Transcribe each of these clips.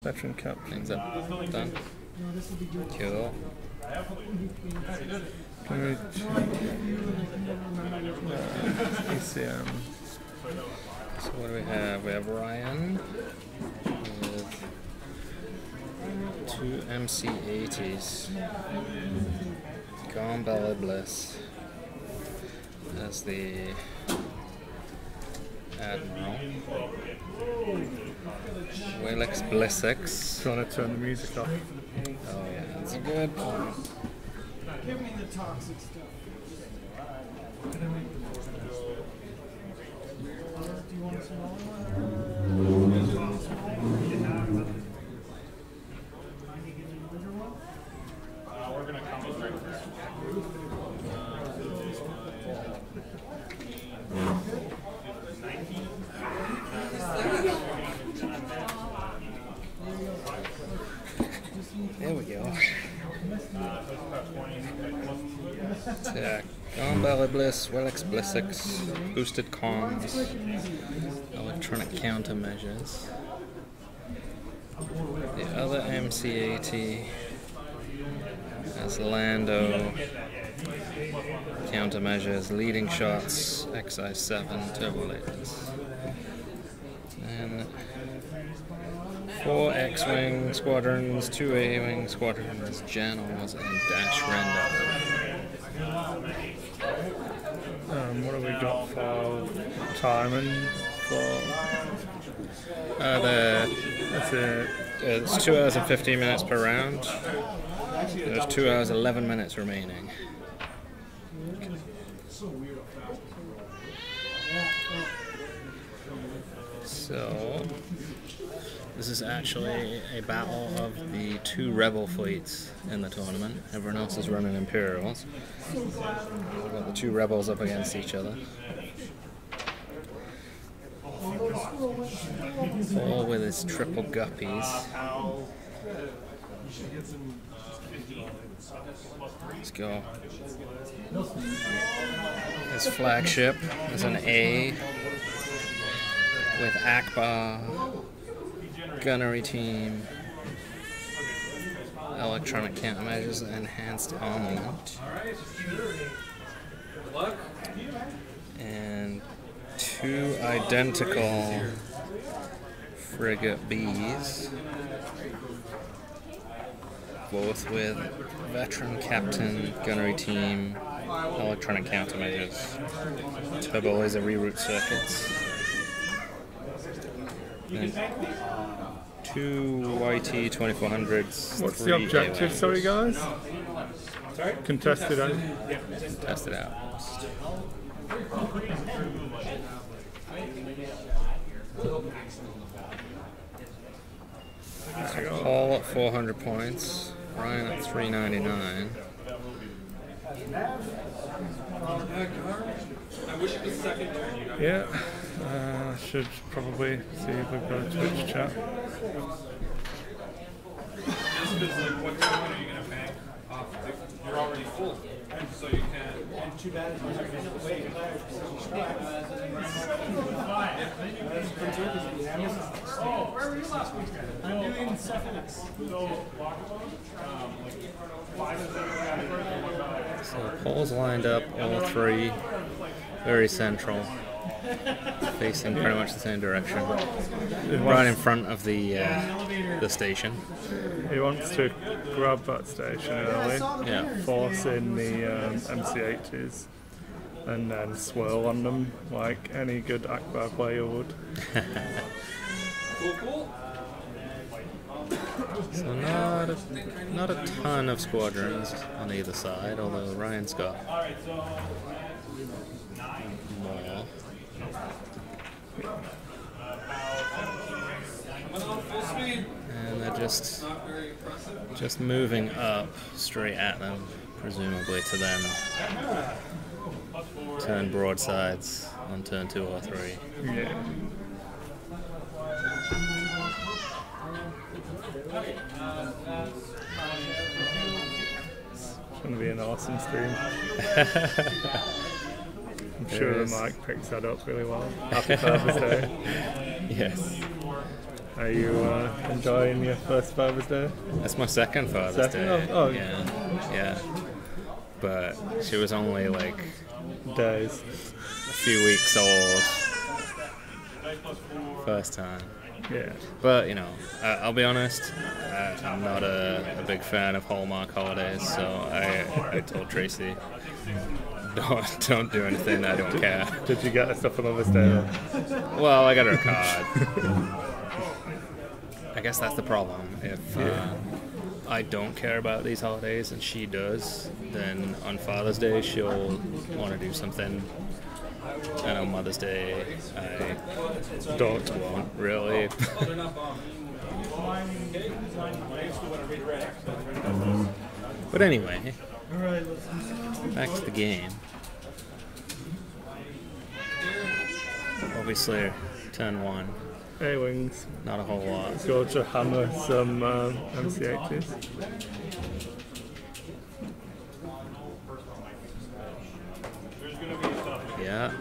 Veteran captain. Things up. Done. Cool. ECM. So what do we have? We have Ryan with 2 MC80s. Gone Bella Bliss as the Admiral. Willix Blissix. Trying to turn the music off. Oh yeah, that's a good point. Give me the toxic stuff. Do you want a smaller one? We're going to combo strike first. There we go. Gone Bella Bliss, Willix Blissix, boosted comms, electronic countermeasures. The other MC80 has Lando, countermeasures, leading shots, XI7, turbulators. And 4 X-Wing squadrons, 2 A-Wing squadrons, Janos, and Dash Render. What have we got for timing for? That's it. It's 2 hours and 15 minutes per round. There's 2 hours 11 minutes remaining. So this is actually a battle of the 2 rebel fleets in the tournament. Everyone else is running Imperials. We've got the 2 rebels up against each other. All with his triple guppies. Let's go. His flagship is an A with Akbar, gunnery team, electronic countermeasures, enhanced armament, and 2 identical frigate Bs, both with veteran captain, gunnery team, electronic countermeasures, turbo laser reroute circuits, and 2 YT 2400s. What's the objective, sorry guys? Sorry? Contested out. Test it out. Paul at 400 points, Ryan at 399. Yeah, should probably see if we've got a Twitch chat. What time are you going to pay? You're already full, so you can. Too bad. Oh, where were you last week? I'm doing Cephalus. So Paul's lined up all 3, very central, facing pretty much the same direction, right in front of the station. He wants to grab that station early, Yeah. force in the MC80s, and then swirl on them like any good Akbar player would. So not a ton of squadrons on either side, although Ryan's got more. And they're just moving up straight at them, presumably to then turn broadsides on turn 2 or 3. Yeah. It's going to be an awesome stream. I'm sure the mic picks that up really well. Happy Father's Day. Yes. Are you enjoying your first Father's Day? That's my second Father's Second? Day. Oh. Yeah. But she was only like Days. a few weeks old first time. Yeah. But you know, I'll be honest, I'm not a big fan of Hallmark holidays, so I told Tracy, don't do anything I don't care. Did you get her stuff for Mother's Day? Well, I got her a card. I guess that's the problem. If I don't care about these holidays and she does, then on Father's Day she'll want to do something, and on Mother's Day I won't really. But anyway, back to the game. Obviously, turn 1. A-Wings. Not a whole lot. Go to hammer some MC80s. Yeah,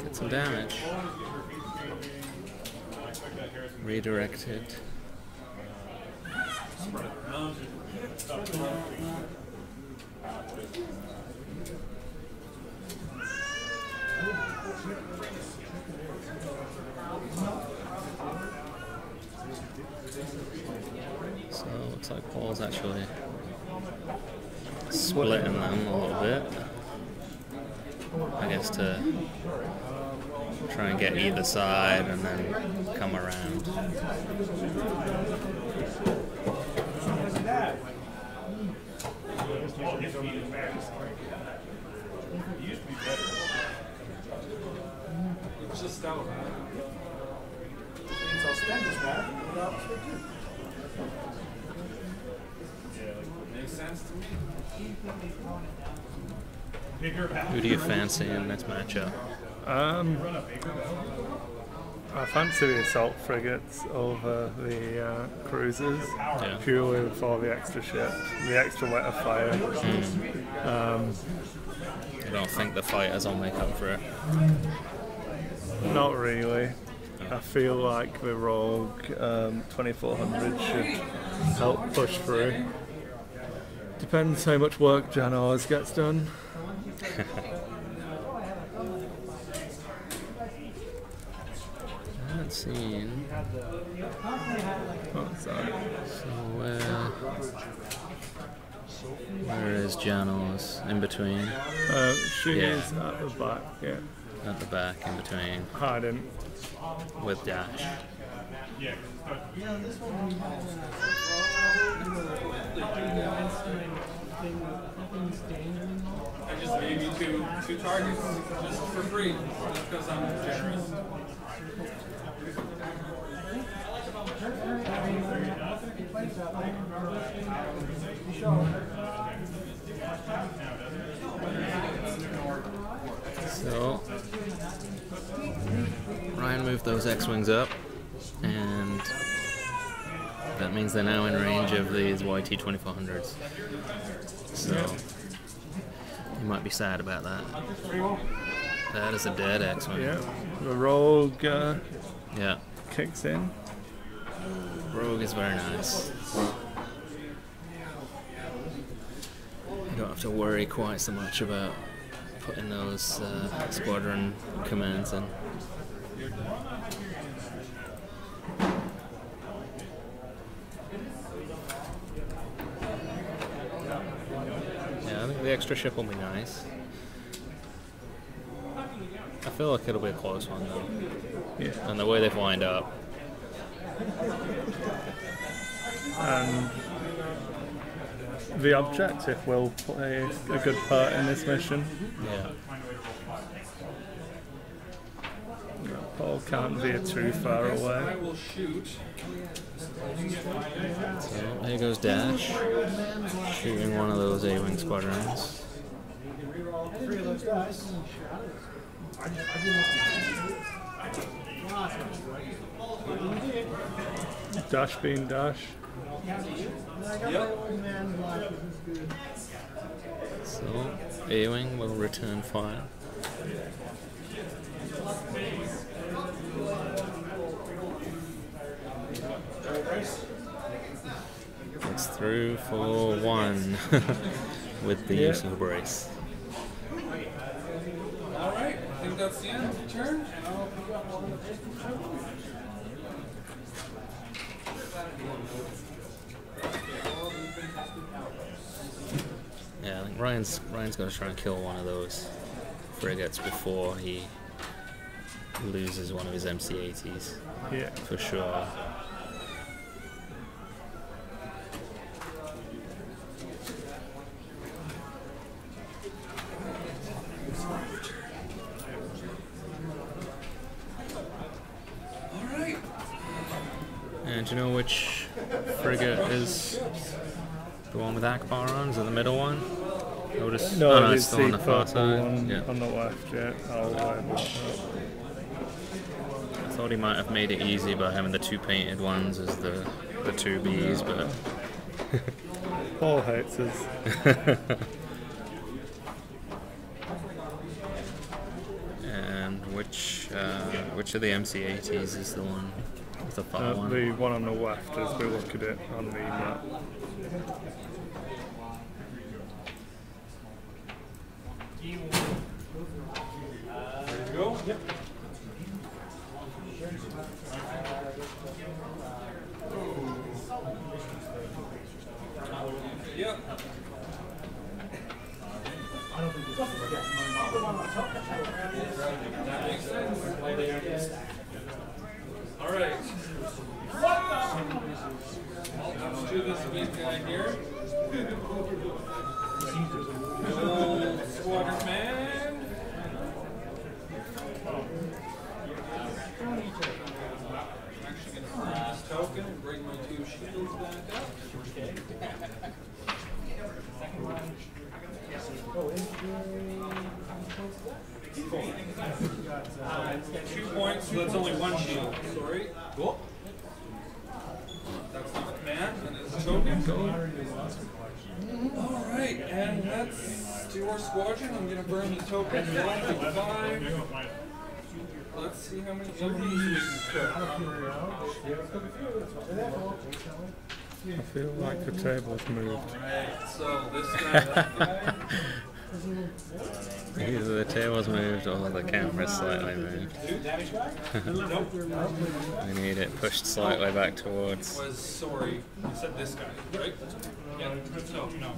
get some damage. Redirected. So looks like Paul's actually splitting them a little bit. I guess to try and get either side and then come around. Who do you fancy in this matchup? I fancy the assault frigates over the cruisers, purely for the extra ship, the extra weight of fire. I don't think the fighters will make up for it. Not really. I feel like the Rogue 2400 should help push through. Depends how much work Jan always gets done. I haven't seen. Oh, sorry. So where is Janos? In between? She is at the back, yeah. At the back, in between. Hiding. With Dash. I just gave you two targets just for free, just because I'm generous. So Ryan moved those X-Wings up, and that means they're now in range of these YT 2400s. So you might be sad about that. That is a dead X-Wing. Yeah, the Rogue kicks in. Rogue is very nice. You don't have to worry quite so much about putting those squadron commands in. Yeah, I think the extra ship will be nice. I feel like it'll be a close one though. Yeah. And the way they've lined up. And the objective will play a good part in this mission. Yeah. Paul can't veer too far away. So there goes Dash, shooting one of those A-Wing squadrons. Dash being Dash. So A-Wing will return fire. It's through for 1 with the use of a brace. Alright, I think that's the end of the turn, and I'll pick up on the Yeah, I think Ryan's going to try and kill one of those frigates before he loses one of his MC-80s. Yeah. For sure. Alright. And do you know which frigate is the one with Akbar on? Is it the middle one? Notice, No, it's still on the far purple side. one Yeah. on the left, yeah. I'll I thought he might have made it easy by having the 2 painted ones as the 2 Bs, but Paul hates us. and which of the MC-80s is the one with the far one? The one on the left as we look at it on the map. Ready to go? Yep. Yep. That makes sense. Alright. Let's do this big guy here. Old squadron man. I'm actually going to send this token and bring my 2 shields back up. 2 points, so that's only 1 shield. Sorry. Cool. That's not a command, and it's a token. Alright, and that's to our squadron. I'm going to burn the token. 1 to 5. Let's see how many tokens we can cook. I feel like the table's moved. Alright, so this guy. Either the table's moved or the camera's slightly moved. We need it pushed slightly back towards. Was sorry. You said this guy, right? Yeah. So no.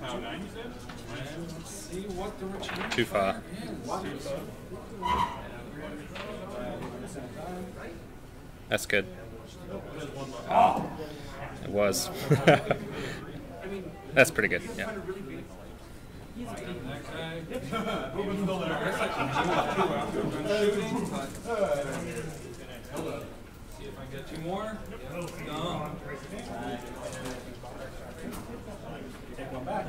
Pound 9, you said? Let's see what the return. Too far. That's good. It was. That's pretty good, yeah. That guy. I guess I can do 2 after I'm done shooting, but see if I can get 2 more. No. Take 1 back.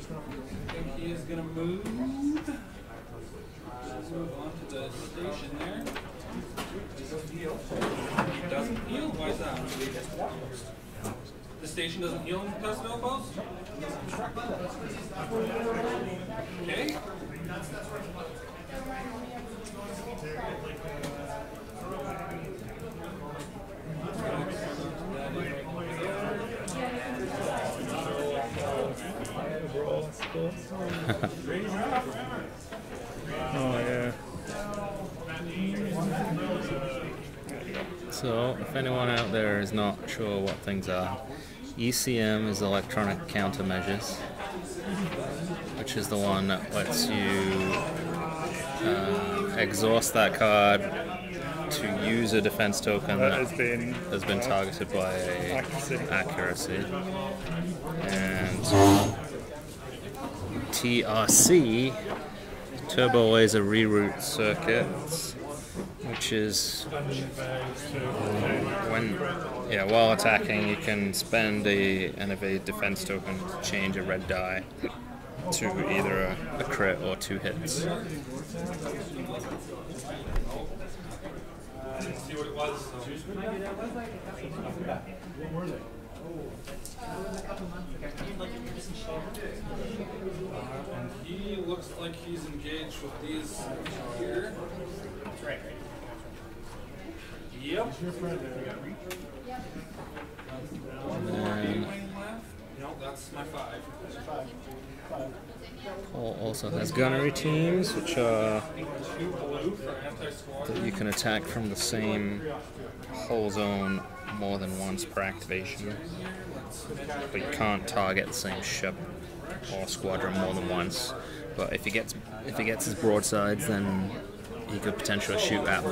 I think he is going to move. Let's move on to the station there. He doesn't heal? Why is that? The station doesn't heal in contested outposts? Okay. Oh yeah. So, if anyone out there is not sure what things are, ECM is electronic countermeasures, which is the one that lets you exhaust that card to use a defense token that has been targeted by accuracy. And TRC, Turbo Laser Reroute Circuits, which is while attacking you can spend an evade defense token to change a red die to either a crit or 2 hits. See what it was. And he looks like he's engaged with these here. Yep. No, that's my 5. Paul also has gunnery teams, which are 2 blue for anti-squad. that you can attack from the same hull zone more than once per activation, but you can't target the same ship or squadron more than once. But if he gets his broadsides, then he could potentially shoot at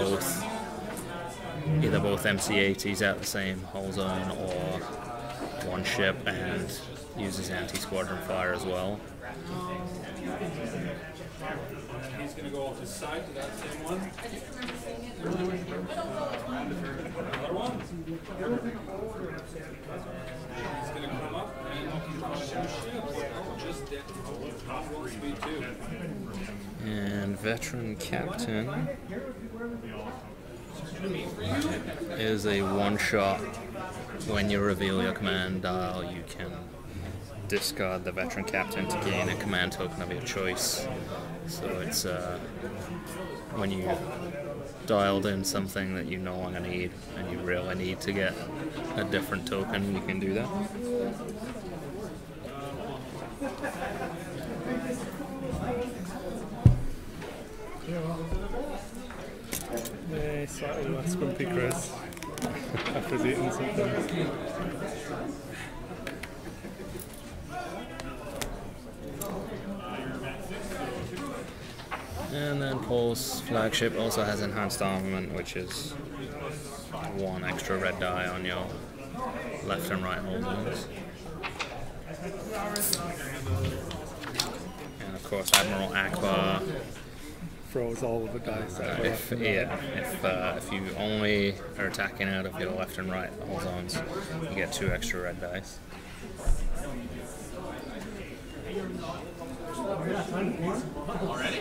either both MC-80s at the same hull zone or one ship and use his anti-squadron fire as well. He's going to go off his side to that same one. Another one. He's going to come up and shoot ships. Just dead. Speed 2. And veteran captain is a one-shot. When you reveal your command dial, you can discard the veteran captain to gain a command token of your choice. So it's when you dialed in something that you no longer need and you really need to get a different token, you can do that. Yeah, slightly less grumpy Chris after he's eaten something. And then Paul's flagship also has enhanced armament, which is 1 extra red die on your left and right hull zones. And of course Admiral Akbar Throws all of the dice out. if you only are attacking out of your left and right hull zones, you get 2 extra red dice. Already?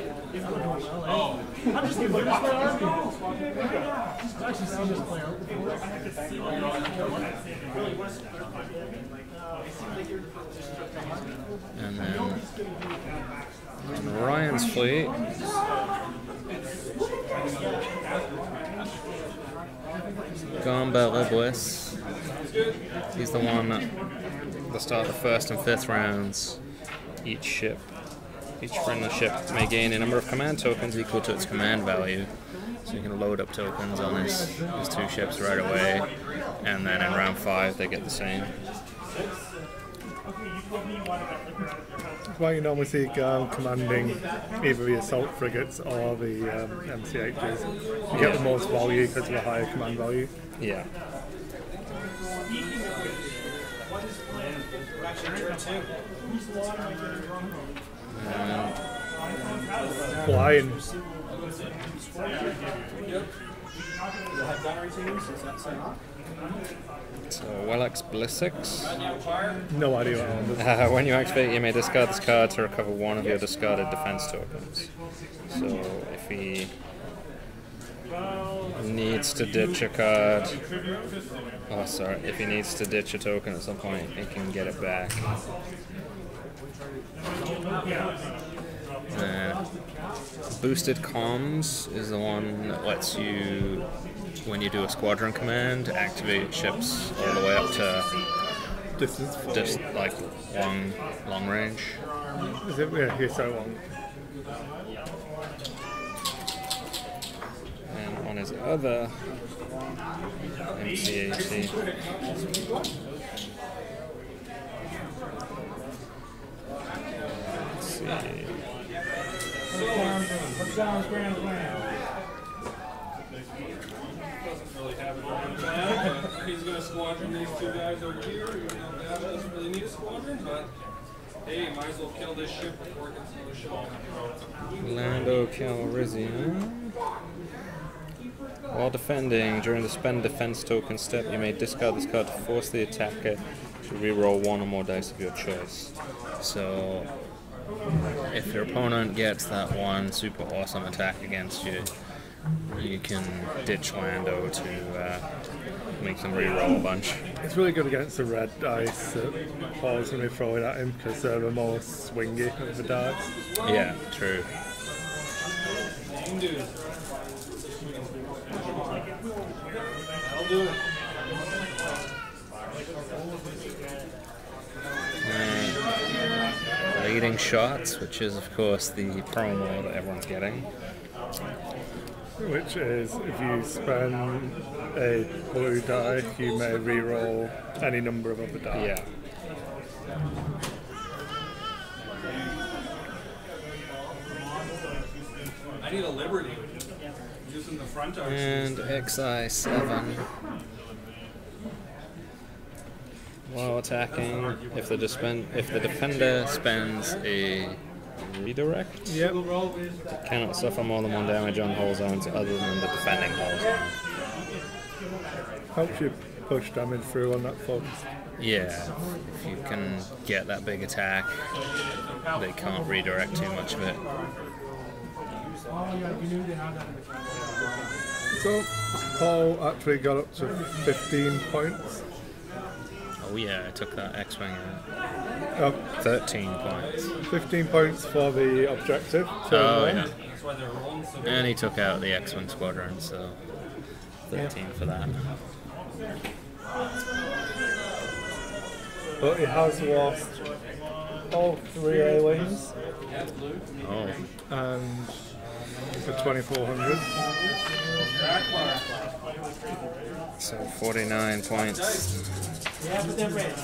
Oh. I'm just going to actually seen this player before. And then on Ryan's fleet, Gamba Leblis. He's the one at the start of the 1st and 5th rounds. Each friendly ship may gain a number of command tokens equal to its command value. So you can load up tokens on his 2 ships right away, and then in round 5 they get the same. That's why you normally see Garm commanding either the assault frigates or the MC-80s. You get the most value because of the higher command value. Yeah. Flying. So Wellex Blissix. No idea what I'm When you activate, you may discard this card to recover 1 of your discarded defense tokens. So if he needs to ditch a card, if he needs to ditch a token at some point, he can get it back. Boosted comms is the one that lets you, when you do a squadron command, activate ships all the way up to just like long range. Is it? Yeah, he's so long. And on his other MC-80, let's see. What's Don's grand plan? Doesn't really have an open plan, but he's going to squadron these 2 guys over here. Even though that doesn't really need a squadron, but hey, might as well kill this ship before it gets another shot. Lando Calrissian. While defending, during the spend defense token step, you may discard this card to force the attacker to reroll 1 or more dice of your choice. So, if your opponent gets that 1 super awesome attack against you, you can ditch Lando to makes him re-roll a bunch. It's really good against the red dice that Paul's going to be throwing at him because they're the more swingy of the dice. Yeah, true. You can do it. I'll do it. Leading shots, which is of course the promo that everyone's getting. Which is, if you spend a blue die, you may re-roll any number of other die. Yeah. I need a Liberty. Using the front arch. And XI7. While attacking, if the defender spends a redirect, Yep. cannot suffer more than 1 damage on whole zones other than the defending whole zone. Helps you push damage through on that focus. Yeah, if you can get that big attack, they can't redirect too much of it. So, Paul actually got up to 15 points. Oh yeah, I took that X-Wing out. 13 points. 15 points for the objective. Oh yeah. That's why they're rolling so And he took out the X-Wing squadron, so 13 for that. But he has lost all 3 A-wings Oh, and for 2,400. so 49 points. Yeah, but they're red.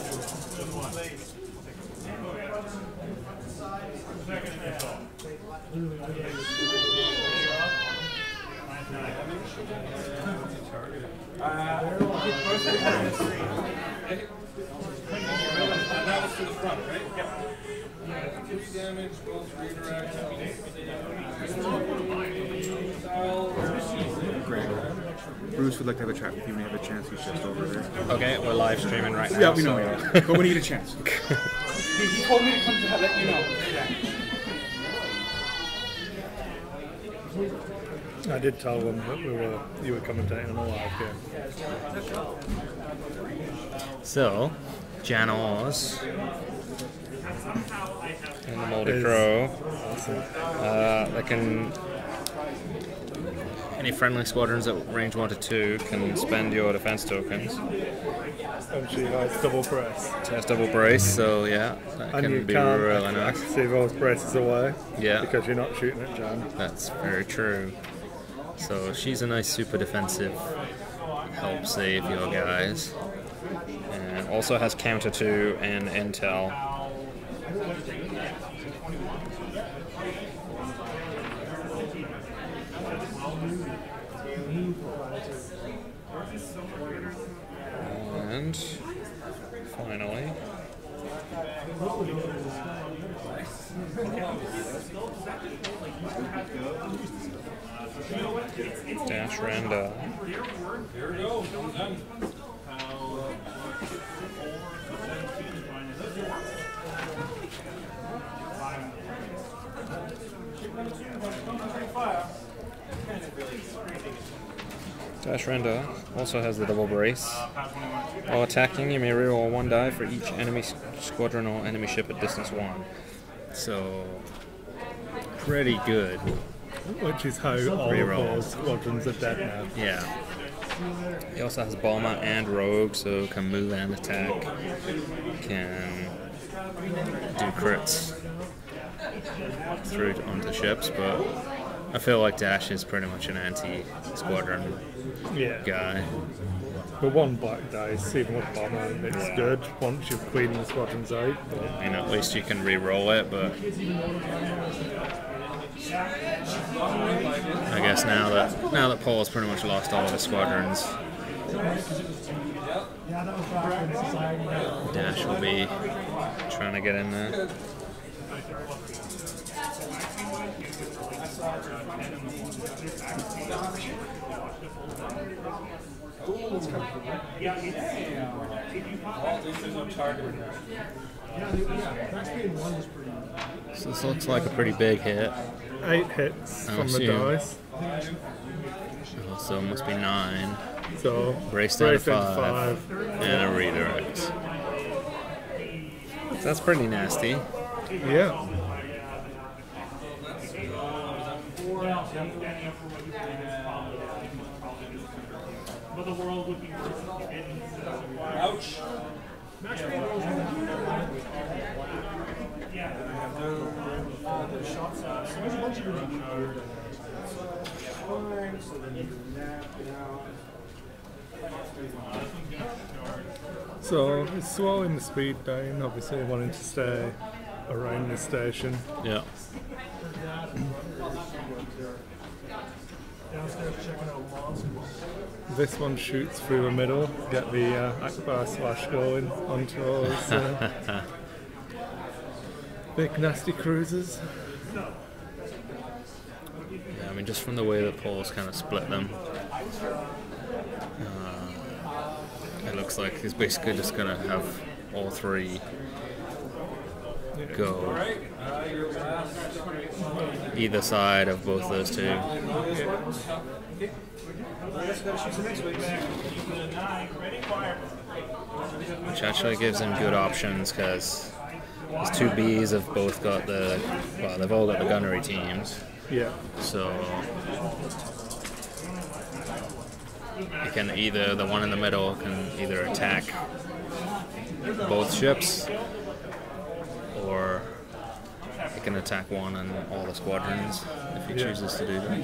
that was to the front, right? Yep. 2 damage, both redirect. Bruce would like to have a chat with you when you have a chance. He's just over there. Okay, we're live streaming right now. Yeah, we know. so- Yeah. But when you get a chance. He told me to come to let you know. I did tell them that you were commentating on a live game. So, Janos and the Moldy Crow. They can. Any friendly squadrons at range 1 to 2 can spend your defense tokens. And she has double press. She has double brace, so yeah, that And you can be can't really nice. see those braces away Yeah, because you're not shooting at Jan. that's very true. So she's a nice super defensive, help save your guys. And also has counter 2 and intel. And finally, Dash Randa. Here we go. I'm done. Dash Randa also has the double brace. While attacking, you may reroll 1 die for each enemy squadron or enemy ship at distance 1. So, pretty good. Which is how all Reroll. of those squadrons are dead now. Yeah. He also has Bomber and Rogue, so can move and attack. Can do crits through onto ships, but I feel like Dash is pretty much an anti-squadron Yeah. guy. But 1 black dice, even with bomber, it's good once you've cleaned the squadrons out. But I mean, at least you can re-roll it, but I guess now that Paul's pretty much lost all of his squadrons, Dash will be trying to get in there. So this looks like a pretty big hit. 8 hits I from the assume. dice. Oh, so it must be 9. So Brace down to into 5 and a redirect. So that's pretty nasty. Yeah. But the world would be Ouch. So it's slowing the speed down, obviously wanting to stay around the station. Yeah. This one shoots through the middle, get the Akbar slash going onto those big nasty cruisers. Yeah, I mean, just from the way that Paul's kind of split them, it looks like he's basically just going to have all three go either side of both those two. Which actually gives him good options because his two Bs have both got the, well, they've all got the gunnery teams. Yeah. So you can either, the one in the middle can either attack both ships, or he can attack one and all the squadrons if he chooses to do that.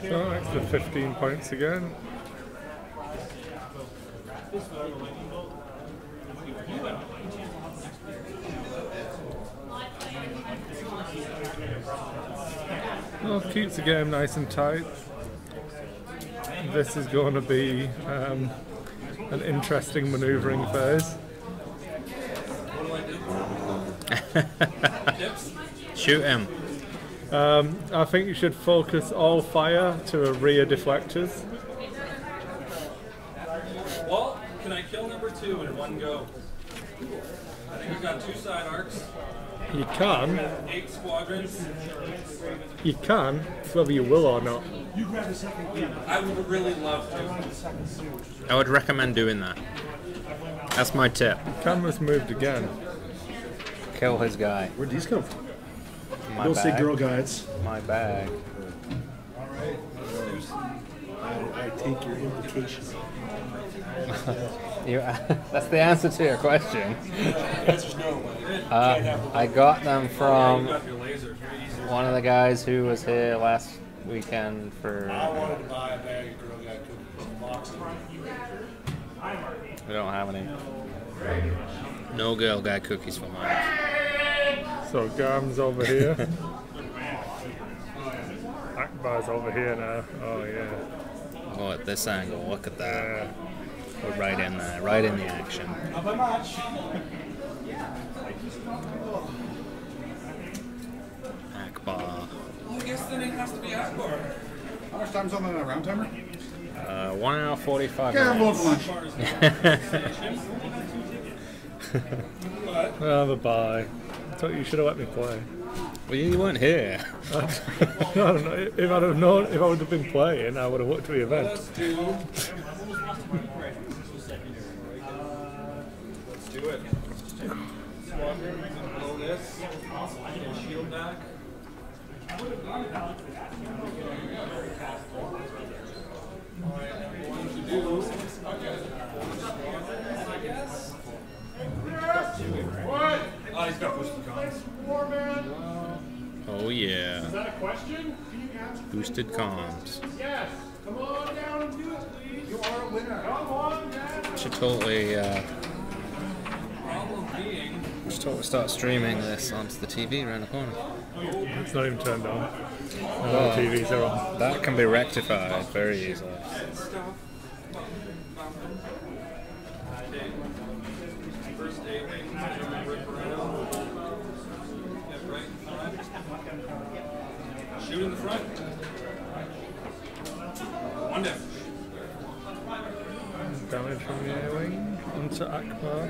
So extra 15 points again. Well, keeps the game nice and tight. This is going to be an interesting manoeuvring phase. Shoot him. I think you should focus all fire to rear deflectors. Well, can I kill number 2 in one go? I think he's got 2 side arcs, You can. 8 squadrons. You can. It's whether you will or not. I would really love to. I would recommend doing that. That's my tip. Camera's moved again. Kill his guy. Where'd these come from? My Don't say bag. girl guides. My bag. I take your invitation. That's the answer to your question. Answer's no. I got them from Got your laser. Very easy. one of the guys who was here last weekend for. I wanted to buy a bag of girl guide cookies. Boxing. We don't have any. No Girl Guide cookies for mine. So Garm's over here. Akbar's over here now. Oh yeah. Oh, at this angle, look at that. Yeah. We're right in there, right in the action. Akbar. Well, I guess then it has to be Akbar. How much time's on the round timer? 1 hour 45 Yeah, I'm going minutes. for lunch. Oh, the bye. I thought you should have let me play. Well, you weren't here. I don't know. If I'd have known, if I would have been playing, I would have watched the event. Let's do it. Squadron, blow this. Get shield back. Alright, I'm going to do I guess. Oh, he's got push the guns. Oh yeah. Is that a question? Boosted comms. Yes. Come on down and do it, please. You are a winner. Come on down. Should totally, Problem being, should totally start streaming this onto the TV around the corner. It's not even turned on. No, the TVs are on. That can be rectified very easily. stuff. First day, rip around. Get right in front. Shoot in the front. One down. Damage from the air wing onto Akbar.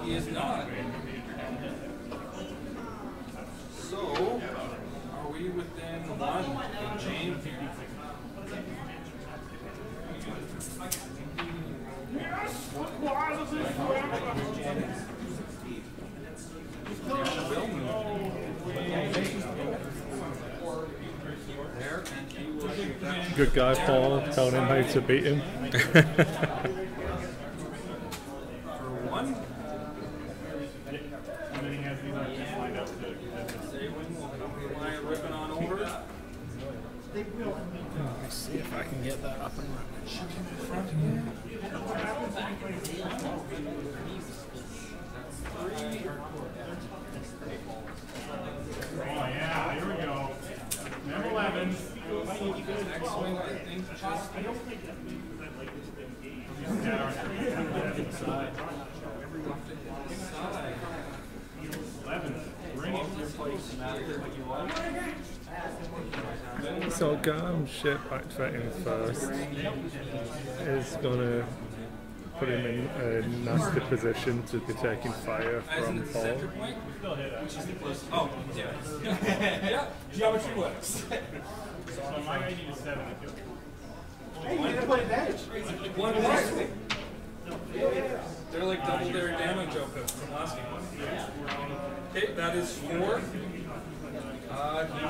He is not. So, are we within one? James here. Good guy, Paul, telling him how to beat him. For one. Ripping on over. Let's see if I can get that up and running. Oh yeah, here we go. Number 11. Next swing, I think, just So Garm ship activating first is gonna put him in a nasty position to be taking fire from Paul. oh, yeah. Yeah, geometry works. So my guy needed 7. Hey, you didn't play advantage. One more. They're like double their damage output from last game. Okay, that is 4. He will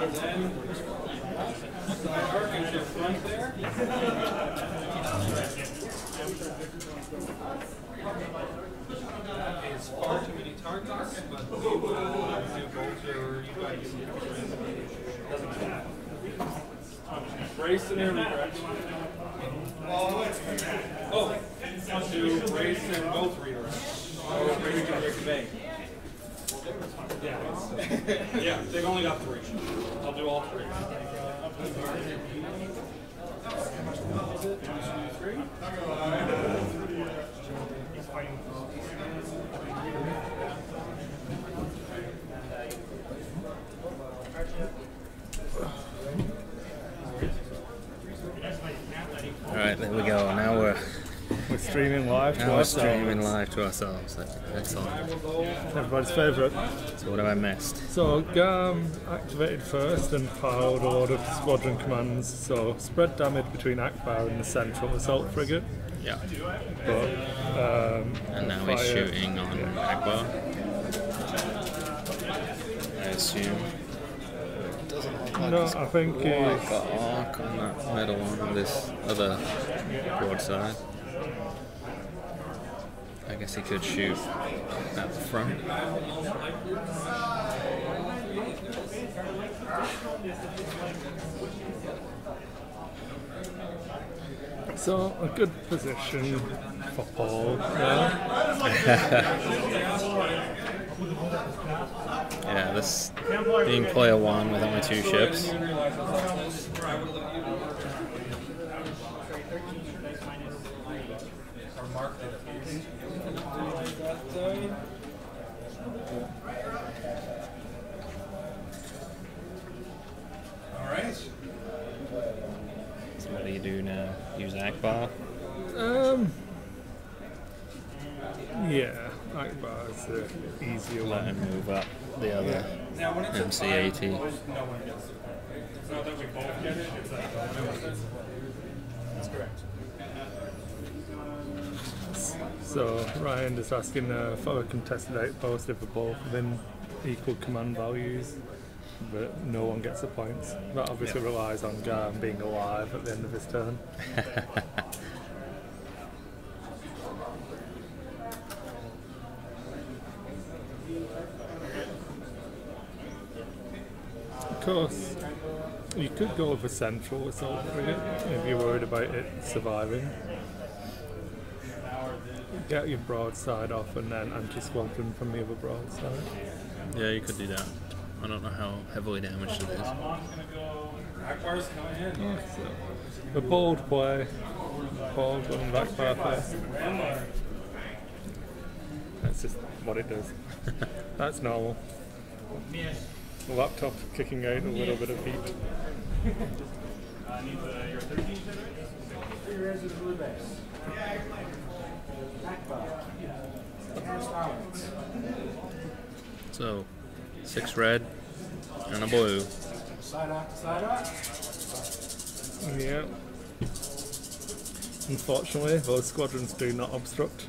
then side arc into the front there. That is far too many targets, but we will do both your you guys. Doesn't matter. Brace and air regret. Oh, to brace and both redirects. Oh, brace and reconvey. Yeah. Yeah, they've only got 3. I'll do all 3. Alright, there we go. Now we're Streaming live to now we're ourselves. streaming live to ourselves. Excellent. Everybody's favourite. So what have I missed? So Garm activated first and piled a lot of squadron commands, so spread damage between Akbar and the central assault frigate. Yeah. But And now he's fire- shooting on Akbar. I assume. Doesn't look like No, he's I think quite he's got arc on that middle one on this other broadside. I guess he could shoot at the front. so a good position for Paul there. Yeah, this being player 1 with only 2 ships. Alright. So what do you do now? Use Akbar? Yeah, Akbar is the easier Let one. him move up the other Now when it's a MC-80. no one gets it. It's not that we both get it, it's that no one gets it. That's correct. So Ryan is asking for a contested outpost if we're both within equal command values, but no one gets the points. That obviously relies on Garm being alive at the end of his turn. Of course, you could go with a central assault frigate if you're worried about it surviving. Get your broadside off and then anti-squadron from the other broadside. Yeah, you could do that. I don't know how heavily damaged it is. Akbar's coming in. Yeah, so a bold play. Bold going back first. That's just what it does. That's normal. The laptop kicking out a little bit of heat. Your 13 Your answer is really bad. So, 6 red and a blue. Side out to side out. Yeah. Unfortunately, those squadrons do not obstruct.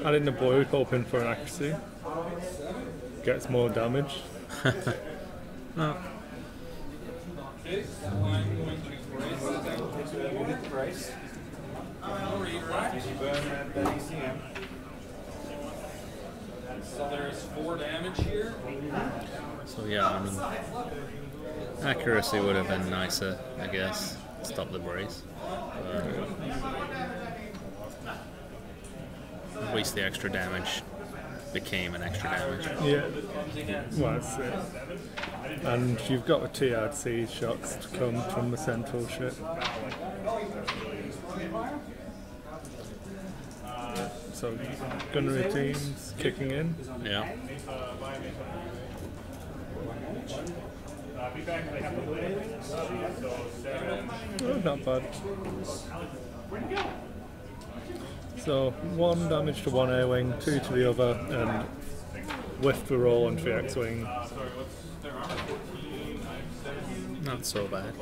Adding the blue, hoping for an accuracy. Gets more damage. Oh. Okay, so I'm going to brace. So there's 4 damage here. So yeah, I mean, accuracy would have been nicer, I guess. Stop the brace. At least the extra damage became an extra damage. Yeah. Well, that's it. And you've got the TRC shots to come from the central ship. So, gunnery teams kicking in. Yeah. Oh, not bad. So, 1 damage to one A-wing, 2 to the other, and with the roll onto the X-wing. Not so bad.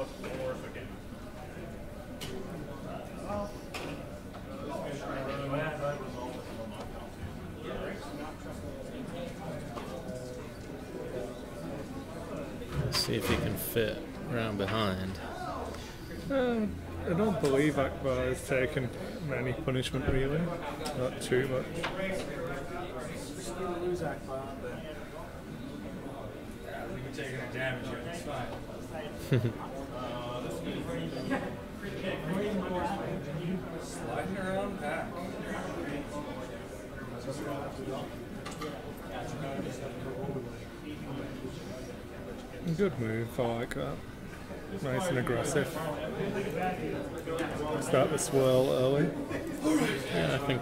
Let's see if he can fit around behind. I don't believe Akbar has taken any punishment really. Not too much. You're taking a damage here, it's fine. Sliding around back. Good move, I like that. Nice and aggressive. Start the swirl early. Yeah, I think.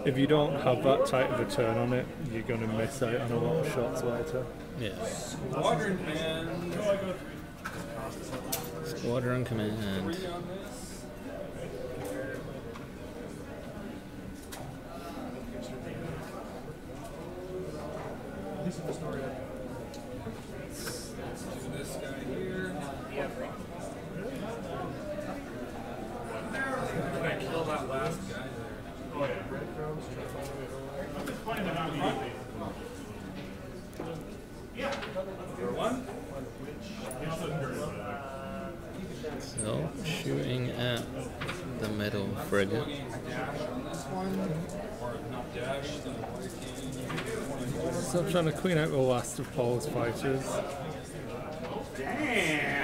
If you don't have that tight of a turn on it, you're going to miss out on a lot of shots later. Yeah. Squadron command. Squadron command. This guy here. Can I kill that last guy there? One. So, shooting at the middle frigate. Dash on this one, or not dash, the So I'm trying to clean out the last of Paul's fighters.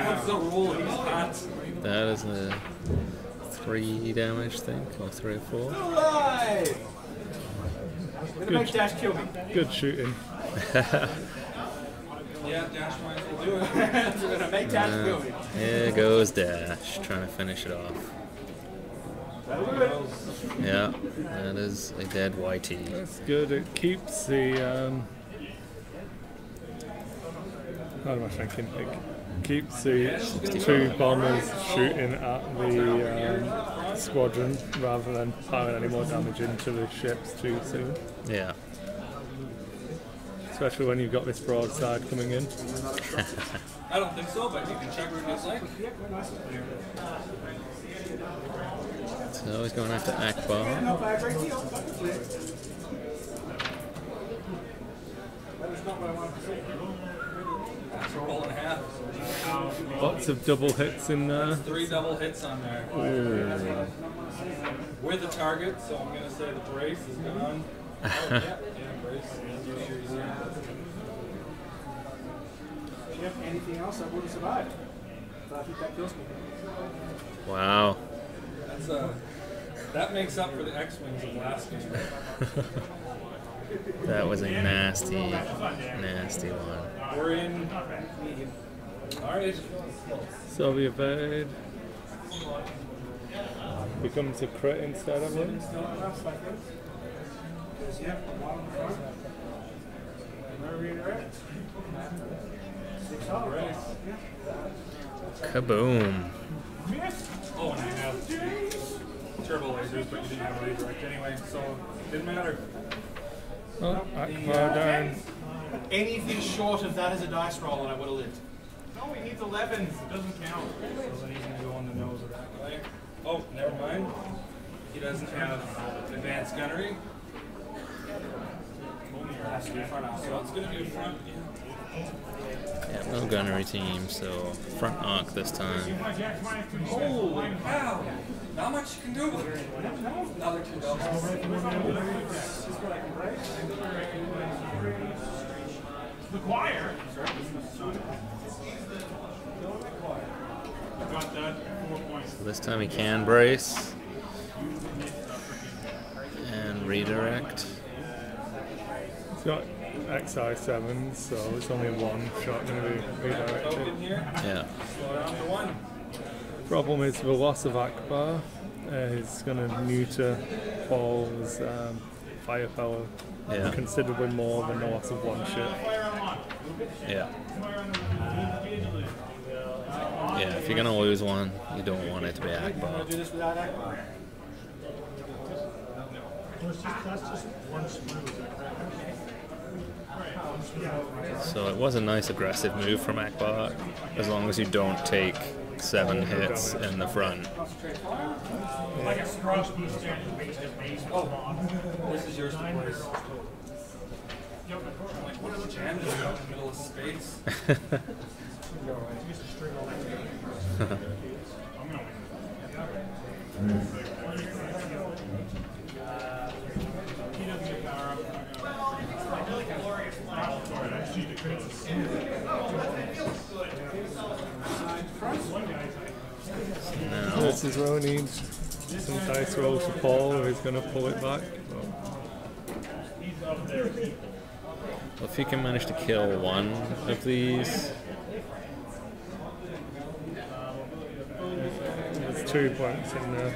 What's the rule of these pots? That is a 3 damage, I think, or 3 or 4. Alive! Gonna make Dash kill me. Good shooting. Yeah, dash might as well do it. We're gonna make Dash kill me. Here goes Dash, trying to finish it off. Yeah, that is a dead YT. That's good. It keeps the. How am I thinking? It keeps the 2 bombers shooting at the squadron rather than piling any more damage into the ships too soon. Yeah. Especially when you've got this broadside coming in. I don't think so, but you can check what it's like. So he's going after Akbar. That's a roll and a half. Lots of double hits in there. 3 double hits on there. With a target, so I'm going to say the brace is gone. Yeah, brace. Anything else, I wouldn't survive. So I think that kills me. Wow. That's that makes up for the X-Wings of last game. That was a nasty, nasty one. We're in. Alright. So the evade becomes a crit instead of it. Kaboom. Oh, and I have turbo lasers, but you didn't have a redirect anyway, so didn't matter. Oh, Akbar down. Anything short of that is a dice roll, and I would have lived. No, he needs 11s. It doesn't count. So then he's gonna go on the nose of that guy. Oh, never mind. He doesn't have advanced gunnery. Has to be front out. So it's gonna be front. Yeah, no gunnery team, so front arc this time. Holy cow! Not much you can do with it. Another 2 doubles. The choir. Got that 4 points. So this time he can brace and redirect. It's got XI7, so it's only one shot going to be redirected. Yeah. Slow down to 1. Problem is the loss of Akbar is going to neuter Paul's firepower Yeah. considerably more than the loss of one ship. Yeah. Yeah, if you're gonna lose one, you don't want it to be Akbar. Do this without Akbar. So it was a nice aggressive move from Akbar, as long as you don't take 7 hits in the front. This is yours to place. Like, what is jammed in the middle of space? Now, This is where we need some dice rolls for Paul, who's going to pull it back. if you can manage to kill one of these, There's 2 points in there.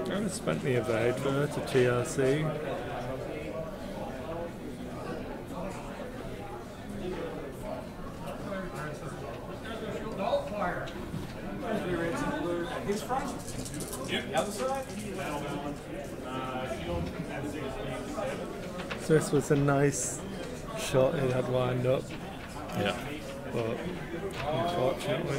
I just spent the evade there to TRC. His front. Yep. The other side. So this was a nice shot he had lined up, yeah. but unfortunately.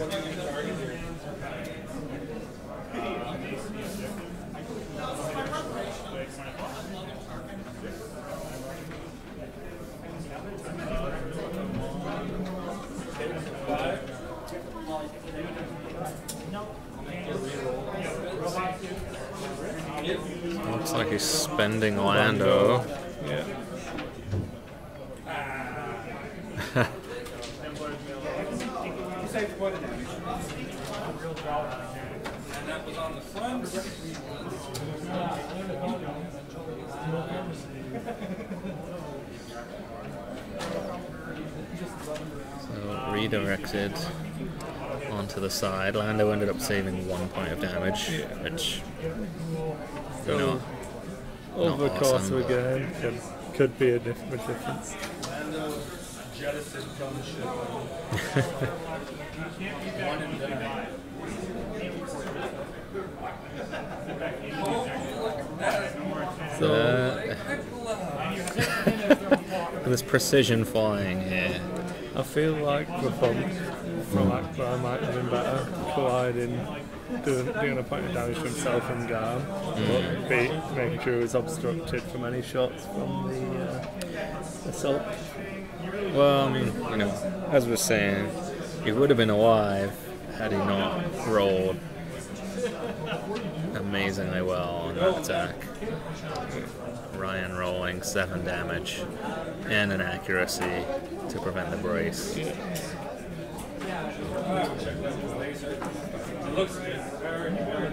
Looks like he's spending Lando. Yeah. And that was on the front. So redirected onto the side. Lando ended up saving 1 point of damage, which, you know, Over the not course awesome. of a game could be a difference. Lando jettisoned from the ship. One and done. So There's precision flying here. I feel like the bump from Akbar might have been better, colliding, doing a point of damage to himself and Garm, but making sure he was obstructed from any shots from the assault. Well, I mean, you know, as we were saying, he would have been alive had he not rolled amazingly well on that attack. Ryan rolling 7 damage and an accuracy to prevent the brace. It looks very, very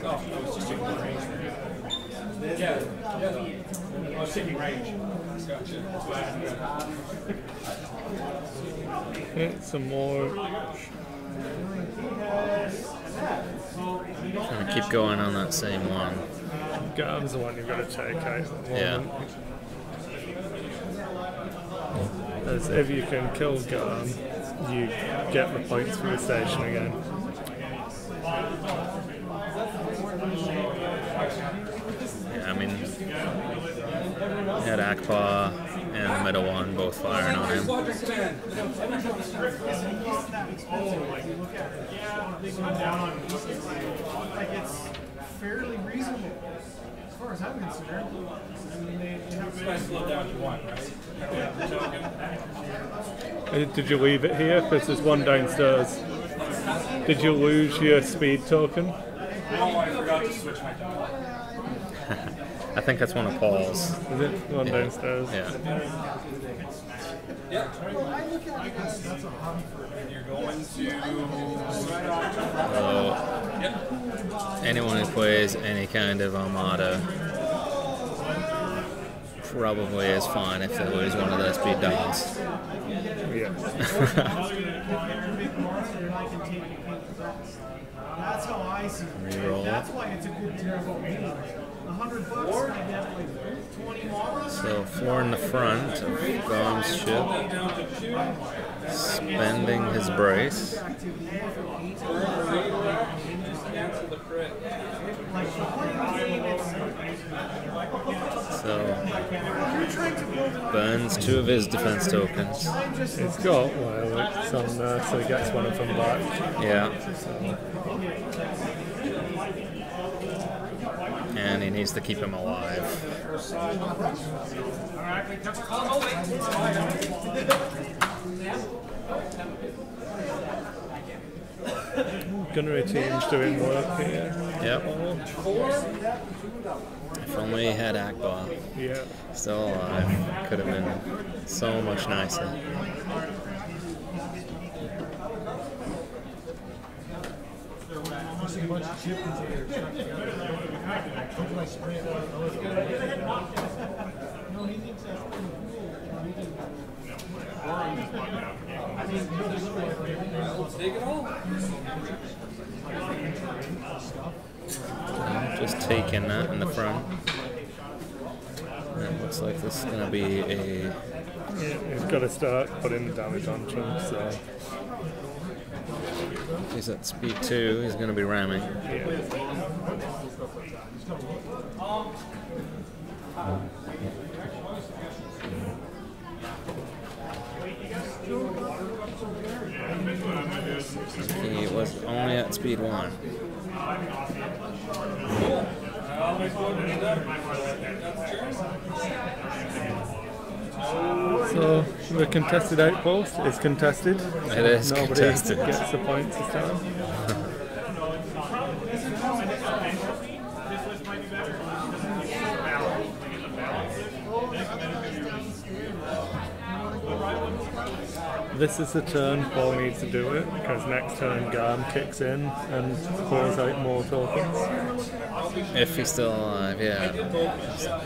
oh, it was just taking range. Yeah. I was taking range. Gotcha. That's why I Some more Trying to keep going on that same one. Garm's the one you've got to take out at the Yeah. moment. As if you can kill Garm, you get the points for the station again. Yeah, I mean, he had Akbar and the middle one both firing on him. Like it's fairly reasonable as far as I'm concerned. I mean, they have Slow down to one, right? Did you leave it here? Because there's one downstairs. Did you lose your speed token? Oh, I forgot to switch my dial. I think that's one of Paul's. Is it one downstairs? Yeah. Yep. And you're going to So, anyone who plays any kind of Armada probably is fine if they lose one of their speed dials. Yeah. That's how I see it. Reroll. That's why it's a good deal for me. $100 I get like 20 models. So 4 in the front of Garm's ship, spending his brace. So burns 2 of his defense tokens. It's got Lilacs on there, so he gets one of them back. Yeah. So, And he needs to keep him alive. gunnery team's doing work here. Yep. If only he had Akbar Yeah. still alive, could have been so much nicer. take it all. Just taking that in the front. And it looks like this is going to be a... Yeah, he's got to start putting the damage onto him, so He's at speed 2, he's going to be ramming. yeah. He was only at speed 1. So the contested outpost is contested. It is Nobody contested. gets the points this time. This is the turn Paul needs to do it, because next turn Garm kicks in and pours out more tokens. If he's still alive, yeah.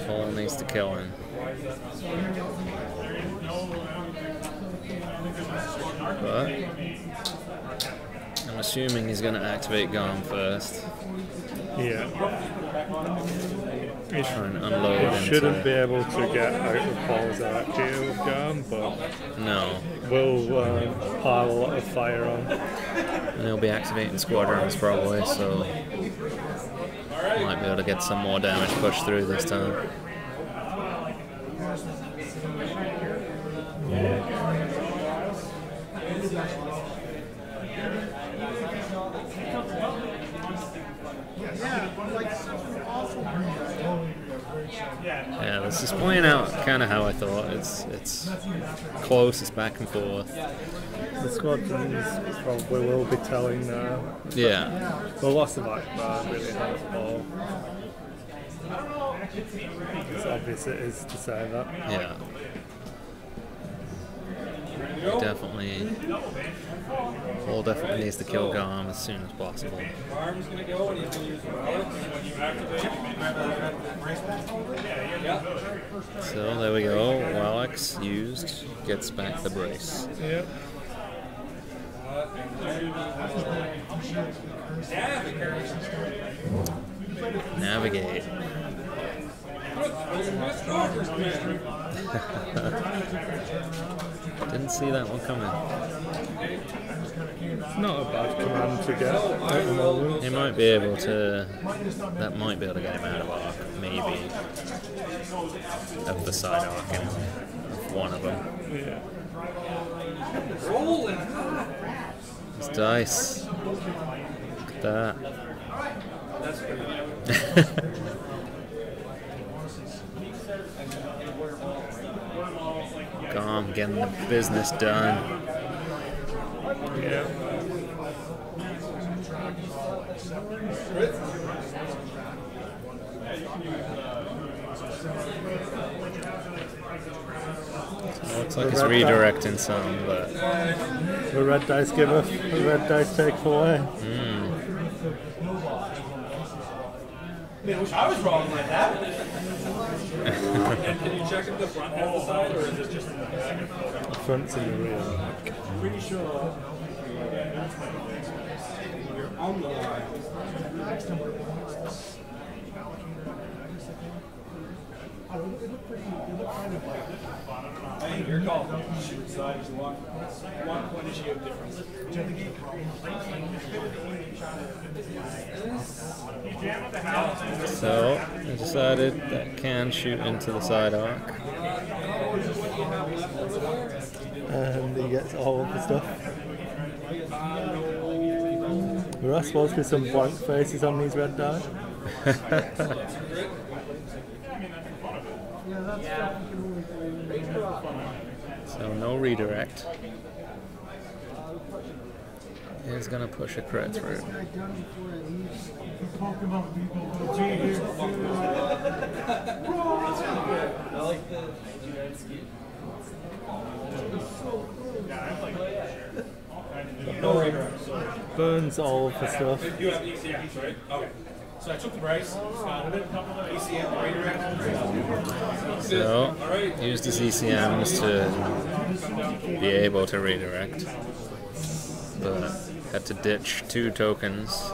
Paul needs to kill him. But I'm assuming he's going to activate Garm first. Yeah. Try and unload He shouldn't into... be able to get out of Paul's arc here with Garm, but No. will pile a lot of fire on. And he'll be activating squadrons probably, so might be able to get some more damage pushed through this time. Yeah, this is playing out kind of how I thought. It's close, it's back and forth. The squadrons probably will be telling now. Yeah, The loss of Akbar really helps Paul. It's obvious it is to say that. yeah. Paul definitely needs to kill Garm as soon as possible. Arm's gonna go and he's gonna use the relics. When you activate, yeah. So there we go. Relics used, gets back the brace. Yep. Navigate. Didn't see that one coming. It's not a bad command to get at the moment. He might be able to. That might be able to get him out of arc, maybe. Of the side arc, anyway. Of one of them. Yeah. His dice. Look at that. Calm, getting the business done. Yeah. Looks like he's redirecting some, but The red dice give up, the red dice take away. I mean, I wish I was wrong like that. And can you check if the front has the side, or is it just in the back? The front's in the rear. Pretty sure. You're on the line. Hey, your call. Shoot side if you want. One point issue of difference. so I decided that can shoot into the side arc. And he gets all of the stuff. There are supposed to be some blank faces on these red die. So no redirect. He's gonna push a crit through. Burns all of the stuff. You have ECMs, right? Okay. So I took the brace, started it, ECM redirect. So used his ECMs to be able to redirect, but had to ditch 2 tokens.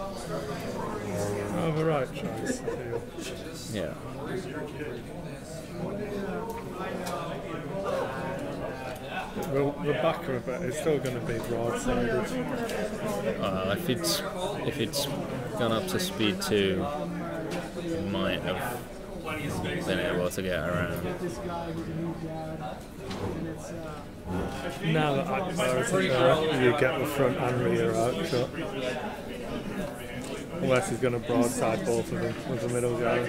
Oh, the right choice. Yeah. The back of it is still going to be broadsided. If it's gone up to speed 2, he might have been able to get around. Now that Akbar is there, you get the front and rear arc shot. Unless he's going to broadside both of them with the middle guy.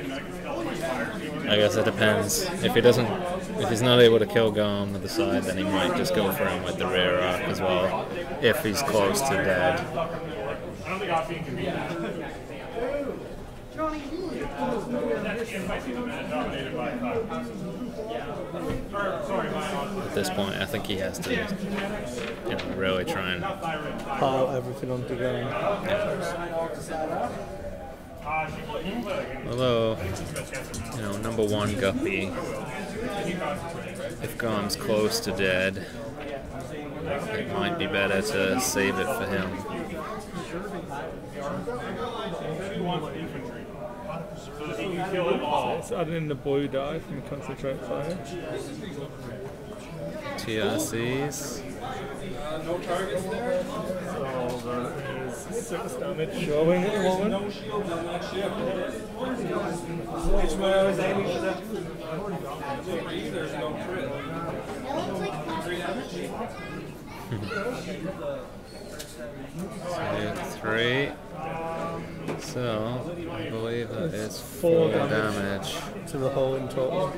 I guess it depends. If he's not able to kill Garm with the side, then he might just go for him with the rear arc as well, if he's close to dead. At this point, I think he has to really try and Pile everything onto Garm. Although, number 1 Guppy, if Garm's close to dead, it might be better to save it for him. It's adding in the blue die from Concentrate Fire. TRCs. No targets there. So that is 6 damage showing at the moment. No shield on that ship. It's where I was aiming for that. There's no crit. 3 damage. 3. So, I believe that is 4 damage. To the hull in total.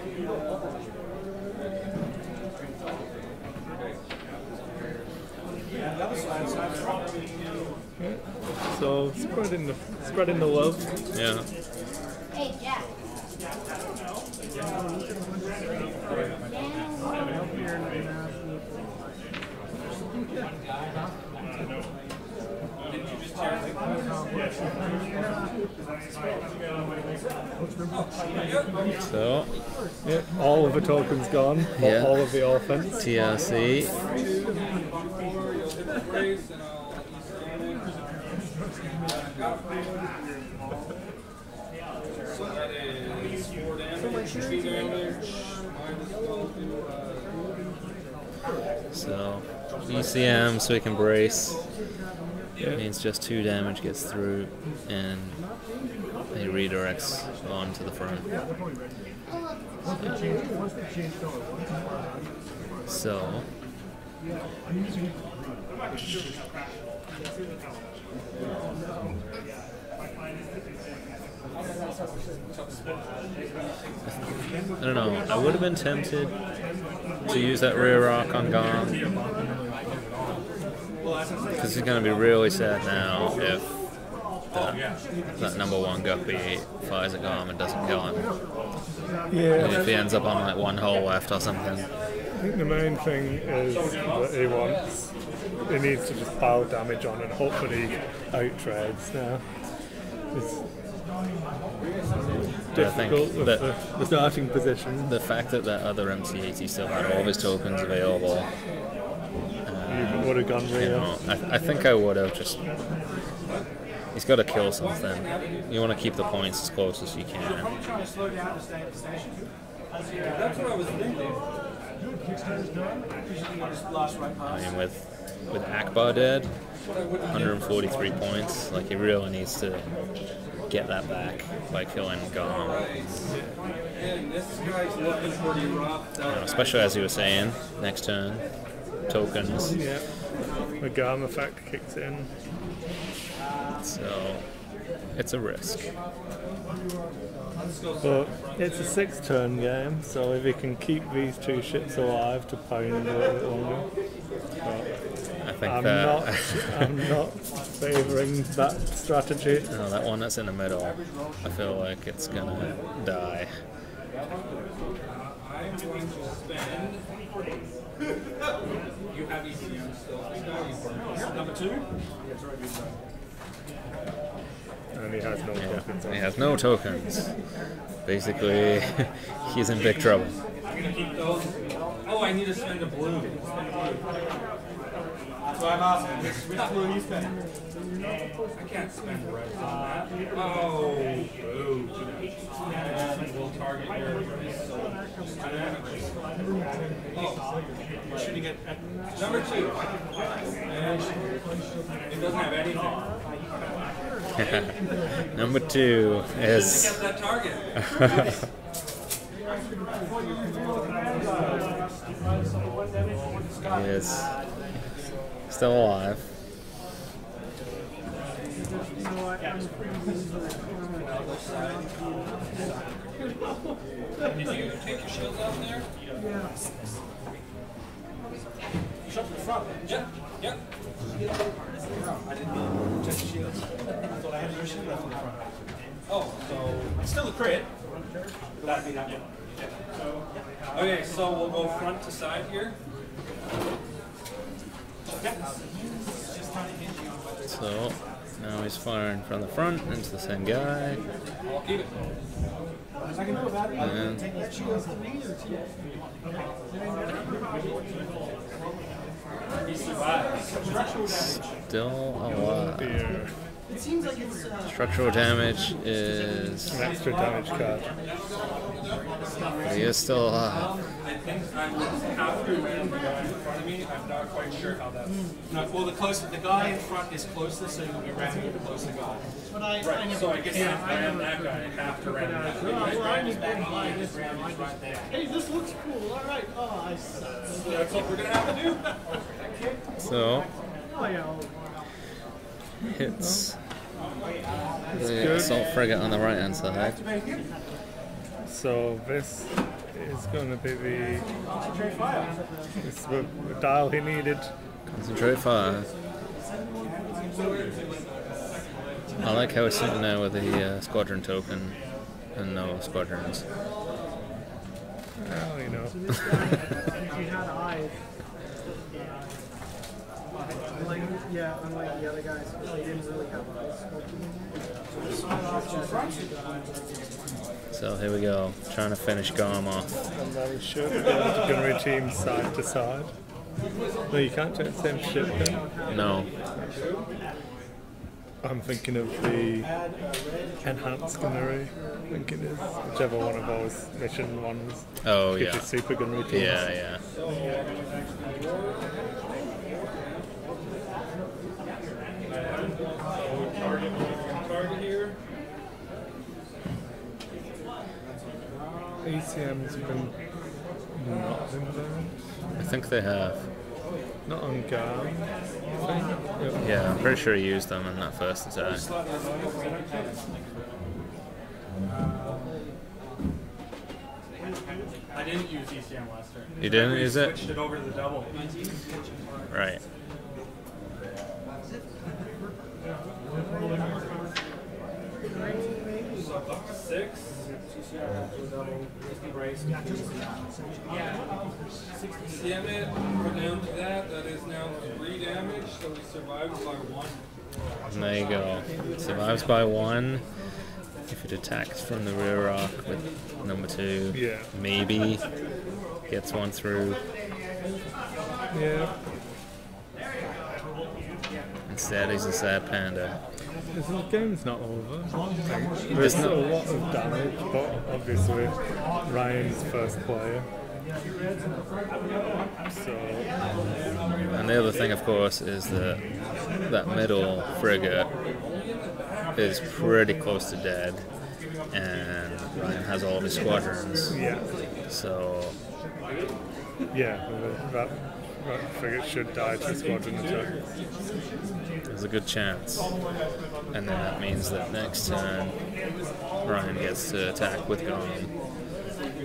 Yeah. So spreading the love. Yeah. Hey, Jack. So, Yeah, all of the tokens gone, but Yeah. all of the offense. TRC. brace, and I'll let you stand. So that is 4 damage, 3 damage, minus 12 to, So ECM, so we can brace. Means just 2 damage gets through, and he redirects on to the front. So I don't know. I would have been tempted to use that rear rock on Gom, because he's going to be really sad now if that number 1 guppy fires at Gom and doesn't kill him. Yeah. And if he ends up on like 1 hole left or something. I think the main thing is that he needs to just pile damage on and hopefully out-trades now. It's difficult with the starting position. The fact that that other MC80 still had all of his tokens available. You would have gone real. You know, I think I would have just... He's got to kill something. You want to keep the points as close as you can. Trying to slow down to stay at the station. that's what I was thinking. I mean, with Akbar dead, 143 points, like he really needs to get that back by killing Gom. And this guy's looking pretty rough. Especially as he was saying, next turn, tokens. Yeah. The Gom effect kicks in. So it's a risk. But it's a 6-turn game, so if he can keep these 2 ships alive to pound a little bit longer. I think I'm not favouring that strategy. No, that one that's in the middle, I feel like it's gonna die. I'm going to spend. You have ECM still. Number 2? And he has no tokens. He has no tokens. Basically, he's in big trouble. I'm going to keep those. Oh, I need to spend a blue. That's why I'm asking. Which blue are you spending? I can't spend red on that. Oh, boo. We'll target your Shooting at number 2. And it doesn't have anything. Number 2 is Get that target. he is still alive. Did you take your shields out there? Yeah. shot to the front. Yep. Yep. I didn't check the shields. I thought I had your shield left in the front. Oh, so It's still a crit. That'd be that one. okay, so we'll go front to side here. So now he's firing from the front into the same guy. I'll keep it. I can know about it. And Take his shields to me or to you? still alive. Dear. It seems like it's Structural damage is... An extra damage card. He is still alive. I think I'm half the man in front of me. I'm not quite sure how that's. No, well, the guy in front is closer, so you'll be ramming the closer guy. but I Right, so I guess if I am that guy, I have to ram that guy. Hey, this looks cool. All right. Oh, I suck. That's what we're gonna have to do. So Oh, yeah. hits the assault frigate on the right hand side. So this is going to be the dial he needed. Concentrate fire. I like how he's sitting there with the squadron token and no squadrons. Well, you know. If you had eyes. Unlike the other guys, they didn't really have eyes. So here we go, trying to finish Garm off. And then we should be able to reteam side to side. No, you can't check the same ship then. No. I'm thinking of the enhanced gunnery, I think it is. Whichever one of those mission ones. Oh, Gives yeah. you super gunnery tools. Yeah, yeah. Target here. ACM's been not been burned. I think they have. Not on guard, I think. Yeah, I'm pretty sure he used them in that first attack. I didn't use ECM last turn. You didn't use it? Switched it over to the double. Right. Six. CM it, we're down to that. That is now 3 damage, so he survives by 1. And there you go. Survives by 1. If it attacks from the rear rock with number 2, Yeah. maybe gets one through. Yeah. Instead, he's a sad panda. The game's not over. There's a lot of damage, but obviously Ryan's first player. So And the other thing, of course, is that that middle frigate is pretty close to dead, and Ryan has all of his squadrons. yeah, So yeah, that frigate should die to squadron attack. there's a good chance. And then that means that next turn, Ryan gets to attack with Gone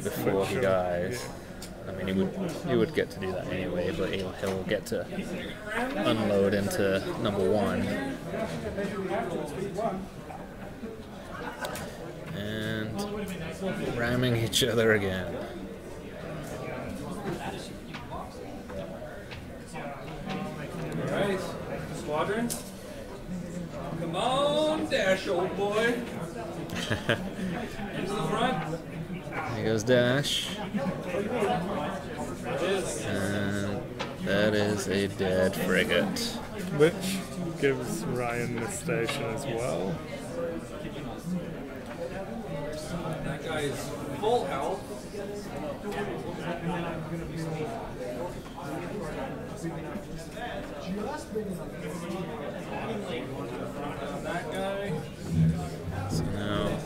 before he dies. I mean, he would get to do that anyway, but he'll get to unload into number 1. And ramming each other again. Alright, squadron. Come on, Dash, old boy. Into the front. There goes Dash. It is. And that is a dead frigate. Which gives Ryan the station as well. That guy is full health. That guy. So now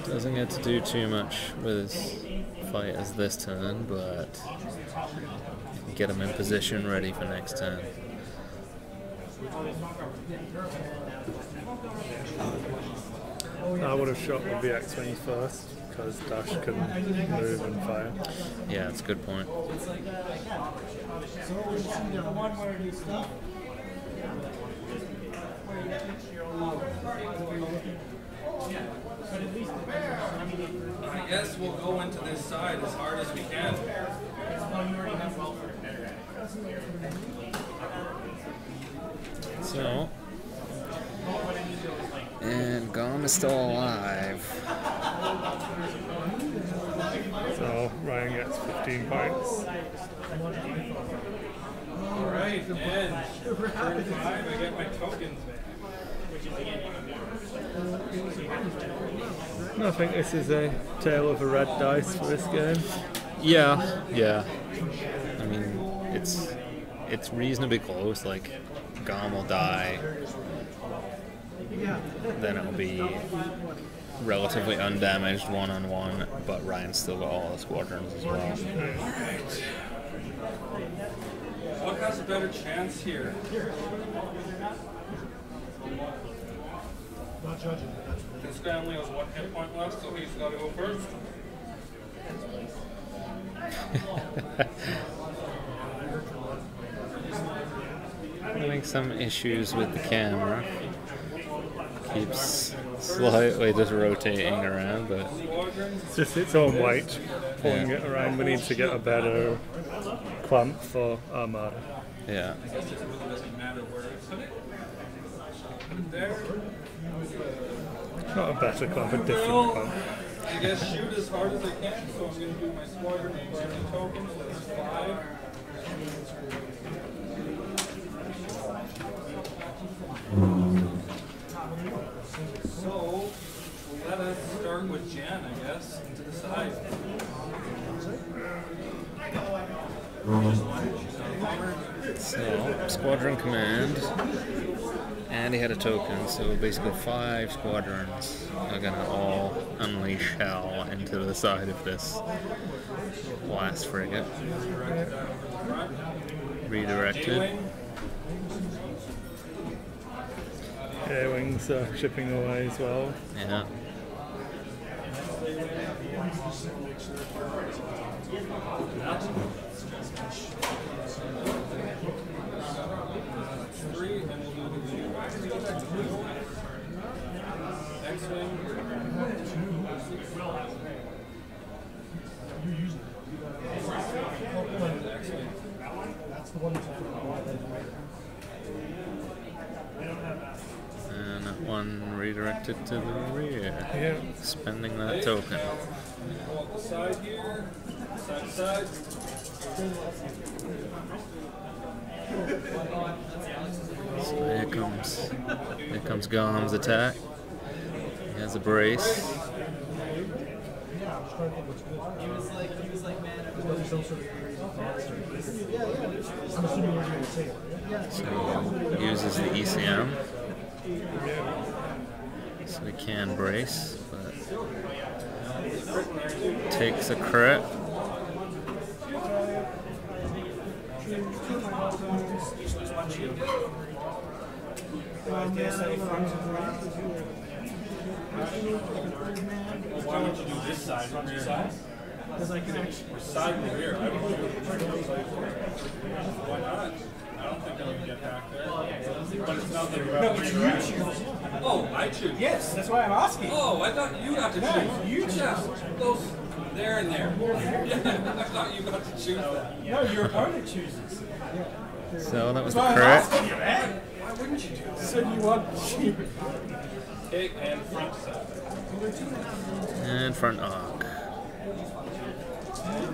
doesn't get to do too much with his fight as this turn, but get him in position ready for next turn. I would have shot with the X-Wing first, because Dash can move and fire. Yeah, that's a good point. I guess we'll go into this side as hard as we can. So, and Gom is still alive. So Ryan gets 15 points. Alright, and turn 5, I get my tokens back. I think this is a tale of a red dice for this game. Yeah, yeah. I mean, it's reasonably close. Like, Gom will die, then it'll be relatively undamaged 1-on-1, but Ryan's still got all the squadrons as well. What has a better chance here? This guy only has 1 hit point left, so he's got to go first. Having some issues with the camera. Keeps slightly just rotating around, but It's just its own weight pulling Yeah. it around. We need to get a better clamp for Armada. yeah. I guess it really doesn't matter where I put it. Put it there. Not a better clamp, a different clamp. I guess shoot as hard as I can, so I'm going to do my squadron requirement tokens. That's 5. So, let us start with Jan, I guess, into the side. So, squadron command. And he had a token, so basically 5 squadrons are gonna all unleash hell into the side of this blast frigate. Redirected. A-wings are chipping away as well. Yeah. X-wing. And that one redirected to the rear. Yeah. Spending that token. Go up the side here. Side to side. So here comes Gom's attack. He has a brace. So uses the ECM. So he can brace, but takes a crit. Why would you do this side from your side? Because I can actually side and rear. I would do it. Why not? I don't think I would get back there. But it's not like No, but you choose. Oh, I choose. Yes, that's why I'm asking. Oh, I thought you got to choose. You choose. Yeah, those there and there. Yeah, I thought you got to choose that. No, your opponent chooses. So that was the Why I'm crit. asking you, man. Why wouldn't you do that? So you want to Take and front side. And front arc.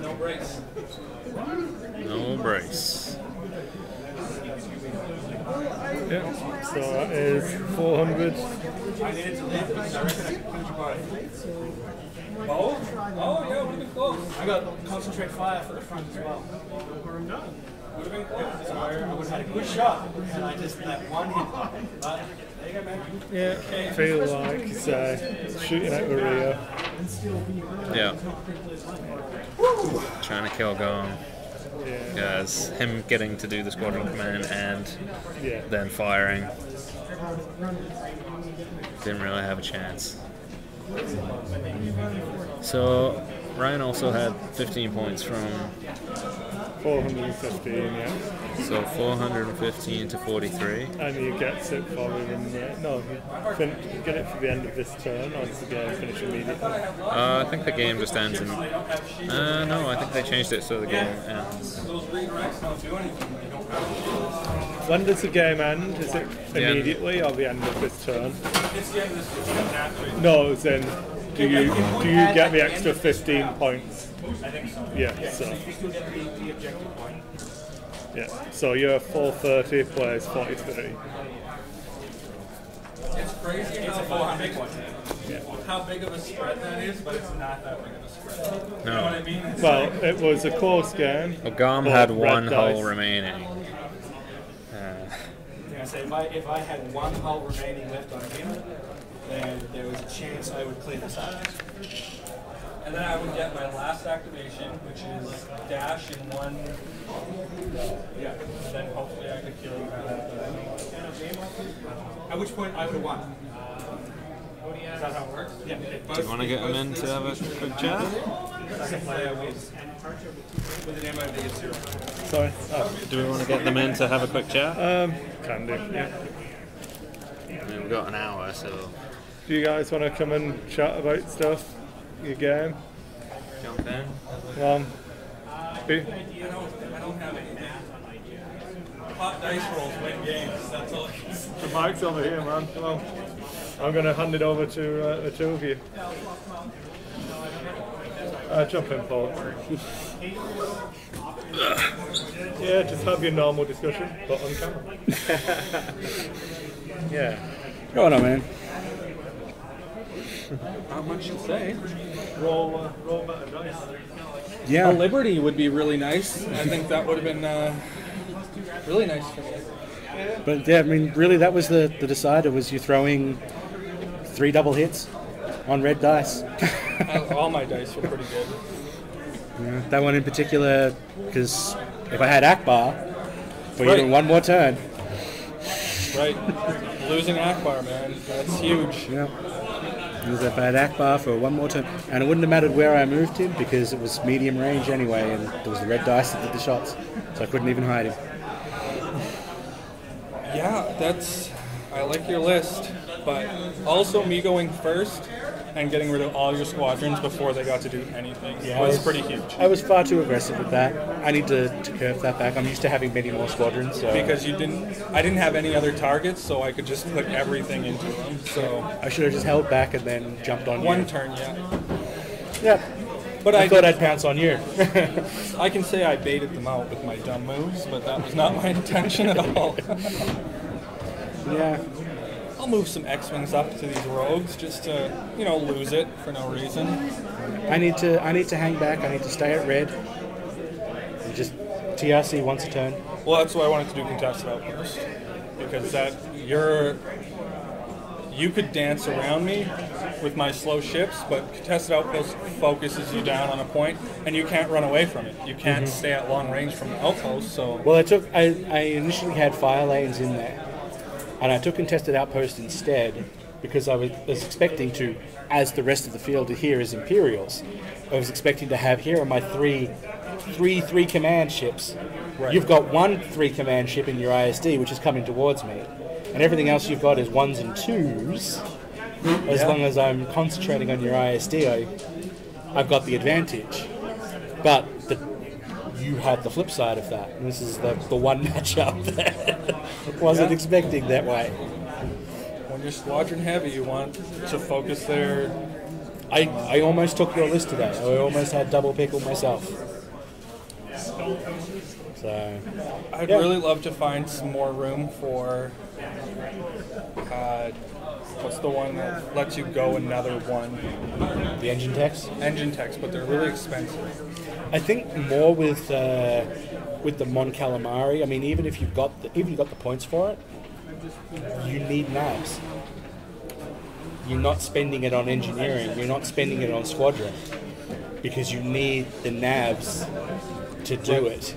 No brace. No brace. Yeah. So that is 400. I needed to leave because I reckon I could punch your body. Both? Oh, yeah, would have been close. I got concentrate fire for the front as well. Would have been close. So I would have had a good shot, and I just let one hit. But there you go, man. Yeah. Feel like it's shooting at the rear. Yeah. Trying to kill Gom. Yeah. Because him getting to do the squadron command and Yeah. then firing didn't really have a chance. So Ryan also had 15 points from 415, yeah. so 415 to 43. And he gets it for him. No, you get it for the end of this turn, or does the game finish immediately? I think the game just ends in. No, I think they changed it so the game ends. Those redirects don't do anything. They don't have. When does the game end? Is it Yeah. immediately or the end of this turn? It's the end of this naturally. No, as in, do you get the extra 15 points? I think so. Yeah, so You still get the objective point. yeah, so you're 430 plays 43. It's crazy It's how a 400 big, point. how big of a spread that is, but it's not that big of a spread. You No. know what I mean? It's Well, it was a close game. Well, Gom But had red one hull dice. remaining. Yeah, so if I had one hull remaining left on him, then there was a chance I would clear this up. And then I would get my last activation, which is dash in one. Yeah. Then hopefully I could kill you. At which point I would have won. Is that how it works? Yeah. Do you want to get him in to have a quick chat? Second player wins. With an MOV of 0. Sorry. Do we want to get them in to have a quick chat? Can do, yeah. I mean, we've got an hour, so Do you guys want to come and chat about stuff? Your game? jump in. Who? I don't have anything. Hot dice rolls win games. That's all I can say. The mic's over here, man. Come on. I'm going to hand it over to the two of you. Jump in, Paul. Yeah, just have your normal discussion, but on camera. Yeah. Go on, man. Not much to say. Roll better dice. Yeah. A Liberty would be really nice. I think that would have been really nice for me. But yeah, I mean, really, that was the decider. Was you throwing 3 double hits on red dice? All my dice were pretty good. Yeah, that one in particular, because if I had Akbar for Right. even one more turn, Right. Losing Akbar, man. That's huge. yeah, because if I had Akbar for one more turn, and it wouldn't have mattered where I moved him because it was medium range anyway, and there was the red dice that did the shots, so I couldn't even hide him. Yeah, I like your list, but also me going first and getting rid of all your squadrons before they got to do anything was pretty huge. I was far too aggressive with that. I need to curve that back. I'm used to having many more squadrons, so Because I didn't have any other targets, so I could just click everything into them. So I should have just held back and then jumped on one you. turn, yeah. Yeah, But I thought I'd pounce on you. I can say I baited them out with my dumb moves, but that was not my intention at all. Yeah. I'll move some X-Wings up to these rogues just to, lose it for no reason. I need to hang back. I need to stay at red. And just TRC once a turn. Well, that's why I wanted to do contested outpost, because you could dance around me with my slow ships, but contested outpost focuses you down on a point, and you can't run away from it. You can't stay at long range from the outpost. So Well, I initially had fire lanes in there, and I took contested outpost instead because I was expecting to, as the rest of the field here is Imperials, I was expecting to have here are my three command ships. Right. You've got 1 3 command ship in your ISD, which is coming towards me, and everything else you've got is 1s and 2s. As long as I'm concentrating on your ISD, I've got the advantage. But you had the flip side of that. And this is the one matchup that wasn't expecting that way. when you're squadron heavy, you want to focus there. I almost took your list today. I almost had double pickle myself. So I'd Yeah. really love to find some more room for what's the one that lets you go another one? the engine techs. Engine techs, but they're really expensive. I think more with the Mon Calamari. I mean, even if you've got the points for it, you need nabs. You're not spending it on engineering. You're not spending it on squadron because you need the nabs to do it.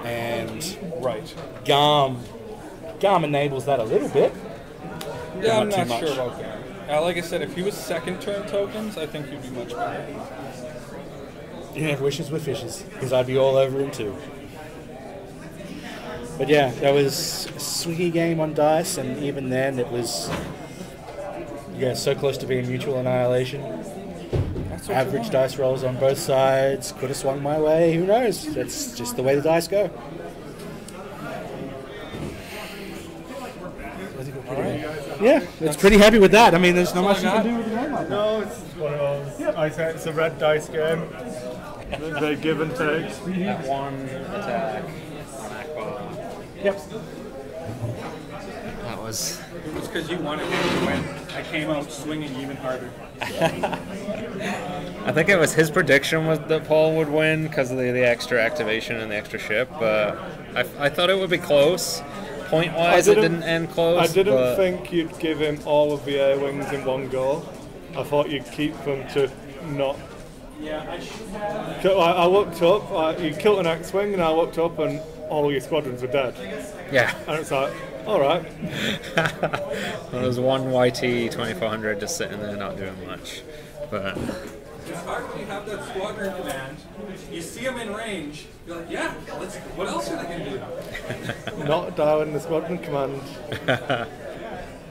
And Right. GARM enables that a little bit. Yeah, I'm Not too not much. sure about that. Like I said, if he was second turn tokens, I think he'd be much better. You have wishes with fishes, because I'd be all over him too. But yeah, that was a swingy game on dice, and even then it was so close to being mutual annihilation. That's what you Average want. dice rolls on both sides, could have swung my way, who knows? That's just the way the dice go. Yeah, it's pretty happy with that. I mean, there's not much you can do with the game like that. No, it's one of those. I say it's a red dice game. They give and take. That one attack on Akbar. Yep. That was. It was because you wanted him to win. I came out swinging even harder. I think it was his prediction was that Paul would win because of the extra activation and the extra ship, but I thought it would be close. Point-wise, it didn't end close. I didn't but think you'd give him all of the air wings in one go. I thought you'd keep them to not. I looked up, you killed an X-wing, and I looked up, and all your squadrons were dead. Yeah. And it's like, all right. There was one YT 2400 just sitting there not doing much. But It's hard when you have that squadron command. You see them in range. You're like, yeah, what else are they going to do? Not dialing the squadron command.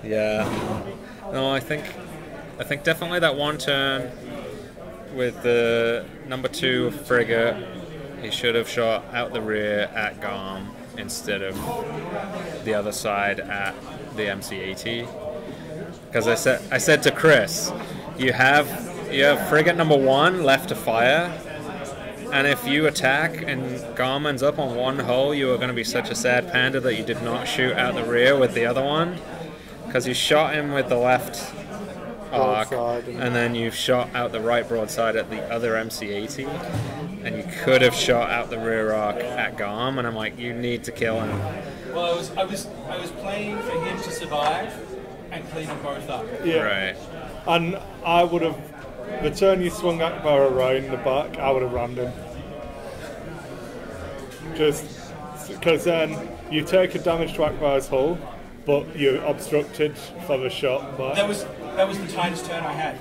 yeah. No, I think definitely that one turn with the number 2 frigate, he should have shot out the rear at GARM instead of the other side at the MC-80. Because I said to Chris, you have you have frigate number 1 left to fire, and if you attack and Garmin's up on one hull, you are going to be such a sad panda that you did not shoot out the rear with the other one, because you shot him with the left arc, and then you've shot out the right broadside at the other MC-80, and you could have shot out the rear arc at Garm, and I'm like, you need to kill him. Well, I was playing for him to survive and clean them both up. Yeah. Right. And I would have, the turn you swung Akbar around the back, I would have rammed him. Just because then you take a damage to Akbar's hull, but you're obstructed for the shot back. That was the tightest turn I had.